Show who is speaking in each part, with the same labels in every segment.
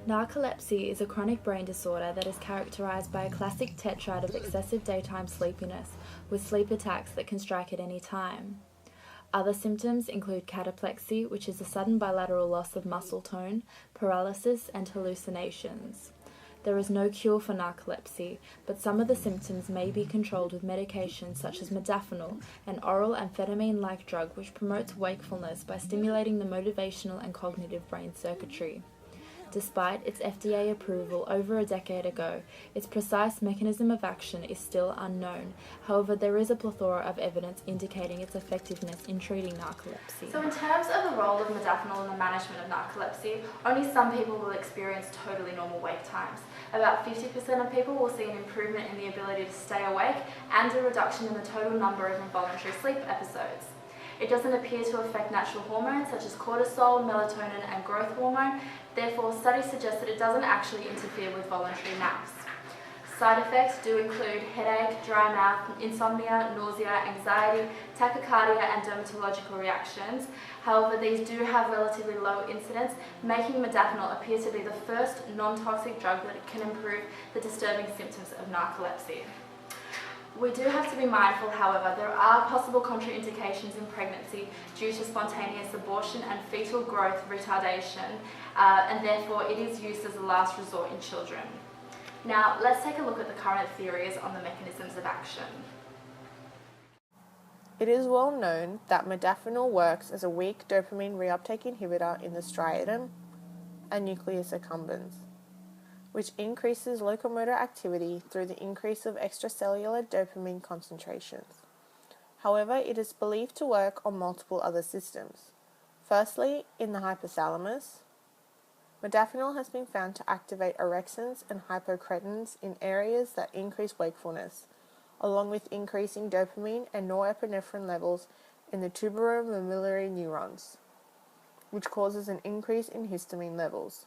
Speaker 1: Narcolepsy is a chronic brain disorder that is characterized by a classic tetrad of excessive daytime sleepiness, with sleep attacks that can strike at any time. Other symptoms include cataplexy, which is a sudden bilateral loss of muscle tone, paralysis, and hallucinations. There is no cure for narcolepsy, but some of the symptoms may be controlled with medications such as modafinil, an oral amphetamine-like drug which promotes wakefulness by stimulating the motivational and cognitive brain circuitry. Despite its FDA approval over a decade ago, its precise mechanism of action is still unknown. However, there is a plethora of evidence indicating its effectiveness in treating narcolepsy.
Speaker 2: So in terms of the role of modafinil in the management of narcolepsy, only some people will experience totally normal wake times. About 50% of people will see an improvement in the ability to stay awake and a reduction in the total number of involuntary sleep episodes. It doesn't appear to affect natural hormones such as cortisol, melatonin, and growth hormone. Therefore, studies suggest that it doesn't actually interfere with voluntary naps. Side effects do include headache, dry mouth, insomnia, nausea, anxiety, tachycardia, and dermatological reactions. However, these do have relatively low incidence, making modafinil appear to be the first non-toxic drug that can improve the disturbing symptoms of narcolepsy. We do have to be mindful, however, there are possible contraindications in pregnancy due to spontaneous abortion and fetal growth retardation, and therefore it is used as a last resort in children. Now, let's take a look at the current theories on the mechanisms of action.
Speaker 3: It is well known that modafinil works as a weak dopamine reuptake inhibitor in the striatum and nucleus accumbens, which increases locomotor activity through the increase of extracellular dopamine concentrations. However, it is believed to work on multiple other systems. Firstly, in the hypothalamus, modafinil has been found to activate orexins and hypocretins in areas that increase wakefulness, along with increasing dopamine and norepinephrine levels in the tuberomammillary neurons, which causes an increase in histamine levels.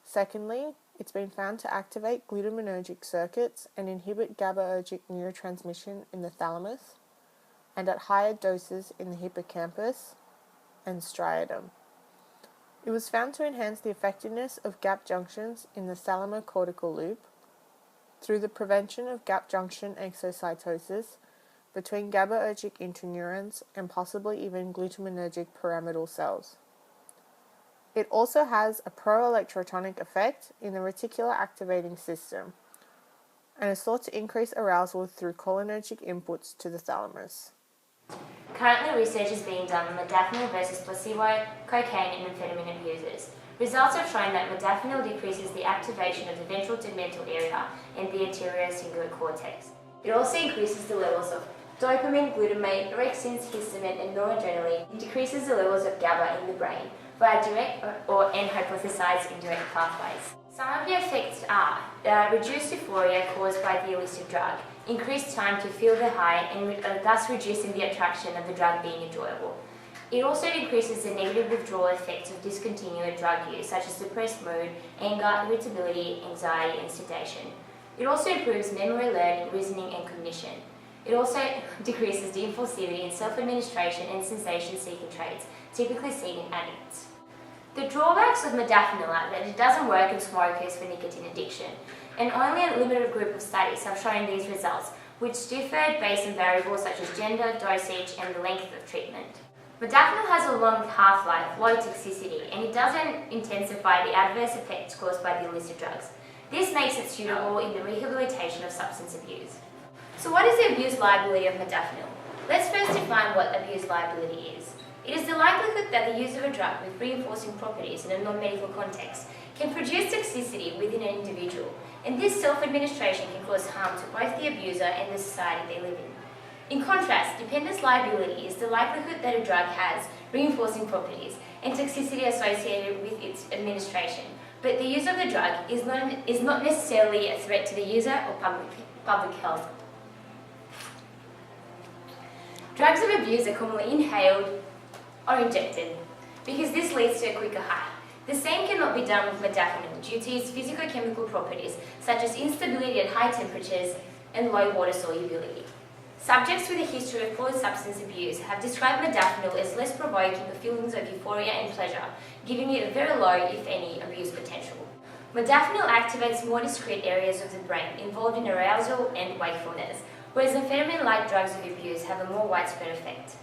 Speaker 3: Secondly, it's been found to activate glutaminergic circuits and inhibit GABAergic neurotransmission in the thalamus, and at higher doses in the hippocampus and striatum. It was found to enhance the effectiveness of gap junctions in the thalamocortical loop through the prevention of gap junction exocytosis between GABAergic interneurons and possibly even glutaminergic pyramidal cells. It also has a pro-electrotonic effect in the reticular activating system and is thought to increase arousal through cholinergic inputs to the thalamus.
Speaker 4: Currently, research is being done on modafinil versus placebo, cocaine, and amphetamine abusers. Results have shown that modafinil decreases the activation of the ventral tegmental area and the anterocingulate cortex. It also increases the levels of dopamine, glutamate, orexins, histamine, and noradrenaline. It decreases the levels of GABA in the brain via direct and hypothesized indirect pathways. Some of the effects are reduced euphoria caused by the illicit drug, increased time to feel the high, and thus reducing the attraction of the drug being enjoyable. It also decreases the negative withdrawal effects of discontinued drug use, such as depressed mood, anger, irritability, anxiety, and sedation. It also improves memory, learning, reasoning, and cognition. It also decreases the impulsivity and self-administration and sensation-seeking traits typically seen in addicts. The drawbacks of modafinil are that it doesn't work in smokers for nicotine addiction, and only a limited group of studies have shown these results, which differed based on variables such as gender, dosage, and the length of treatment. Modafinil has a long half-life, low toxicity, and it doesn't intensify the adverse effects caused by the illicit drugs. This makes it suitable in the rehabilitation of substance abuse. So what is the abuse liability of modafinil? Let's first define what abuse liability is. It is the likelihood that the use of a drug with reinforcing properties in a non-medical context can produce toxicity within an individual, and this self-administration can cause harm to both the abuser and the society they live in. In contrast, dependence liability is the likelihood that a drug has reinforcing properties and toxicity associated with its administration, but the use of the drug is not necessarily a threat to the user or public health. Drugs of abuse are commonly inhaled or injected, because this leads to a quicker high. The same cannot be done with modafinil due to its physicochemical properties, such as instability at high temperatures and low water solubility. Subjects with a history of polysubstance abuse have described modafinil as less provoking of feelings of euphoria and pleasure, giving it a very low, if any, abuse potential. Modafinil activates more discrete areas of the brain involved in arousal and wakefulness, whereas amphetamine-like drugs of abuse have a more widespread effect.